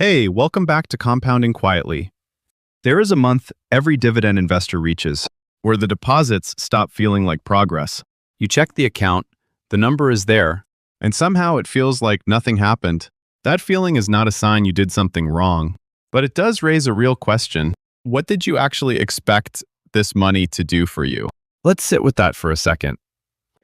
Hey, welcome back to Compounding Quietly. There is a month every dividend investor reaches where the deposits stop feeling like progress. You check the account, the number is there, and somehow it feels like nothing happened. That feeling is not a sign you did something wrong, but it does raise a real question. What did you actually expect this money to do for you? Let's sit with that for a second.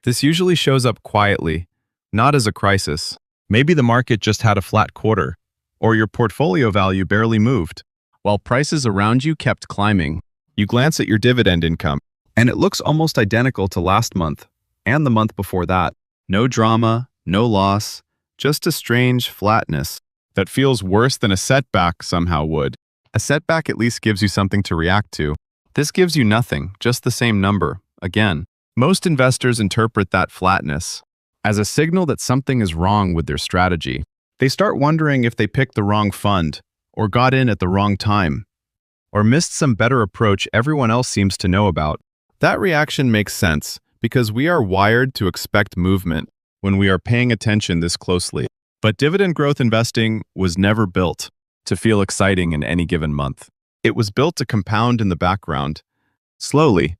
This usually shows up quietly, not as a crisis. Maybe the market just had a flat quarter, or your portfolio value barely moved, while prices around you kept climbing. You glance at your dividend income, and it looks almost identical to last month and the month before that. No drama, no loss, just a strange flatness that feels worse than a setback somehow would. A setback at least gives you something to react to. This gives you nothing, just the same number, again. Most investors interpret that flatness as a signal that something is wrong with their strategy. They start wondering if they picked the wrong fund, or got in at the wrong time, or missed some better approach everyone else seems to know about. That reaction makes sense because we are wired to expect movement when we are paying attention this closely. But dividend growth investing was never built to feel exciting in any given month. It was built to compound in the background, slowly,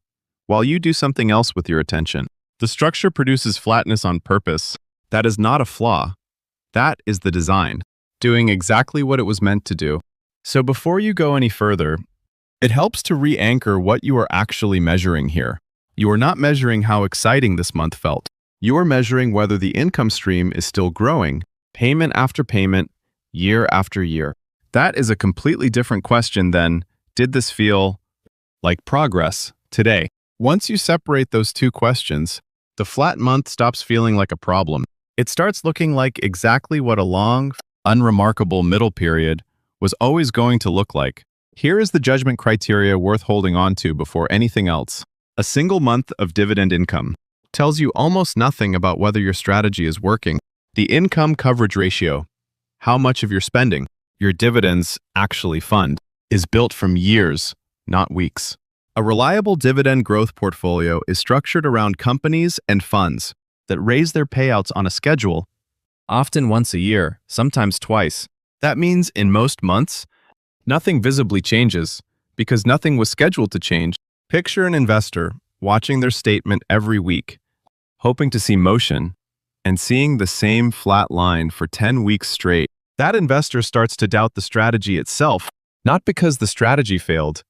while you do something else with your attention. The structure produces flatness on purpose. That is not a flaw. That is the design, doing exactly what it was meant to do. So before you go any further, it helps to re-anchor what you are actually measuring here. You are not measuring how exciting this month felt. You are measuring whether the income stream is still growing, payment after payment, year after year. That is a completely different question than, did this feel like progress today? Once you separate those two questions, the flat month stops feeling like a problem. It starts looking like exactly what a long, unremarkable middle period was always going to look like. Here is the judgment criteria worth holding on to before anything else. A single month of dividend income tells you almost nothing about whether your strategy is working. The income coverage ratio, how much of your spending your dividends actually fund, is built from years, not weeks. A reliable dividend growth portfolio is structured around companies and funds that raise their payouts on a schedule, often once a year, sometimes twice. That means in most months, nothing visibly changes because nothing was scheduled to change. Picture an investor watching their statement every week, hoping to see motion, and seeing the same flat line for 10 weeks straight. That investor starts to doubt the strategy itself, not because the strategy failed,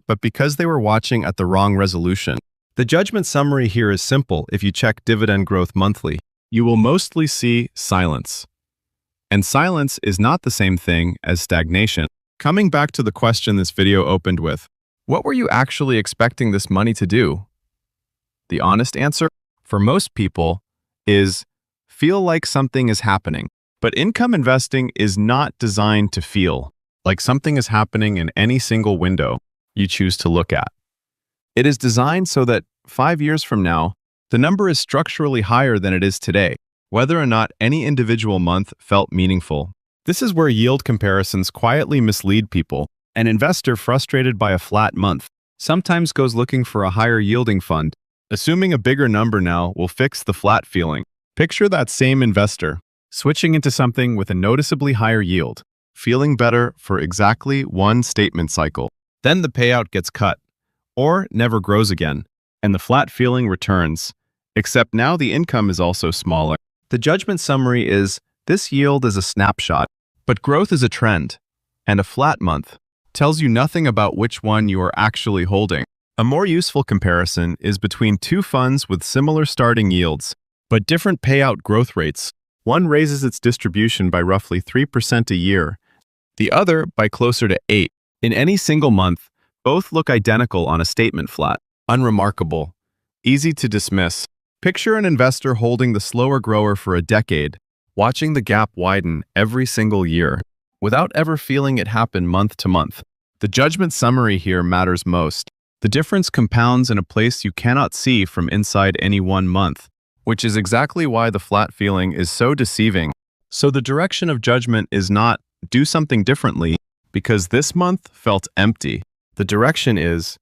but because they were watching at the wrong resolution. The judgment summary here is simple. If you check dividend growth monthly, you will mostly see silence. And silence is not the same thing as stagnation. Coming back to the question this video opened with, what were you actually expecting this money to do? The honest answer, for most people, is feel like something is happening. But income investing is not designed to feel like something is happening in any single window you choose to look at. It is designed so that 5 years from now, the number is structurally higher than it is today, whether or not any individual month felt meaningful. This is where yield comparisons quietly mislead people. An investor frustrated by a flat month sometimes goes looking for a higher yielding fund, assuming a bigger number now will fix the flat feeling. Picture that same investor switching into something with a noticeably higher yield, feeling better for exactly one statement cycle. Then the payout gets cut, or never grows again, and the flat feeling returns, except now the income is also smaller. The judgment summary is, this yield is a snapshot, but growth is a trend, and a flat month tells you nothing about which one you are actually holding. A more useful comparison is between two funds with similar starting yields, but different payout growth rates. One raises its distribution by roughly 3% a year, the other by closer to 8%. In any single month, both look identical on a statement flat, unremarkable, easy to dismiss. Picture an investor holding the slower grower for a decade, watching the gap widen every single year, without ever feeling it happen month to month. The judgment summary here matters most. The difference compounds in a place you cannot see from inside any one month, which is exactly why the flat feeling is so deceiving. So the direction of judgment is not, do something differently, because this month felt empty. The direction is,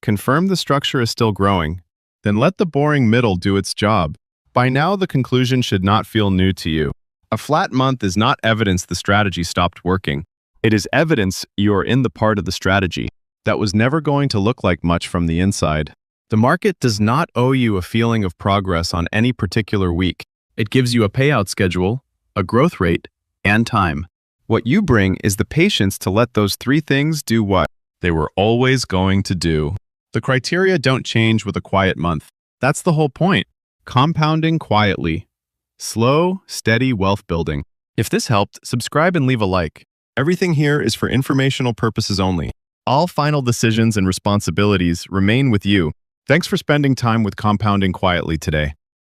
confirm the structure is still growing, then let the boring middle do its job. By now, the conclusion should not feel new to you. A flat month is not evidence the strategy stopped working. It is evidence you are in the part of the strategy that was never going to look like much from the inside. The market does not owe you a feeling of progress on any particular week. It gives you a payout schedule, a growth rate, and time. What you bring is the patience to let those three things do what they were always going to do. The criteria don't change with a quiet month. That's the whole point. Compounding quietly. Slow, steady wealth building. If this helped, subscribe and leave a like. Everything here is for informational purposes only. All final decisions and responsibilities remain with you. Thanks for spending time with Compounding Quietly today.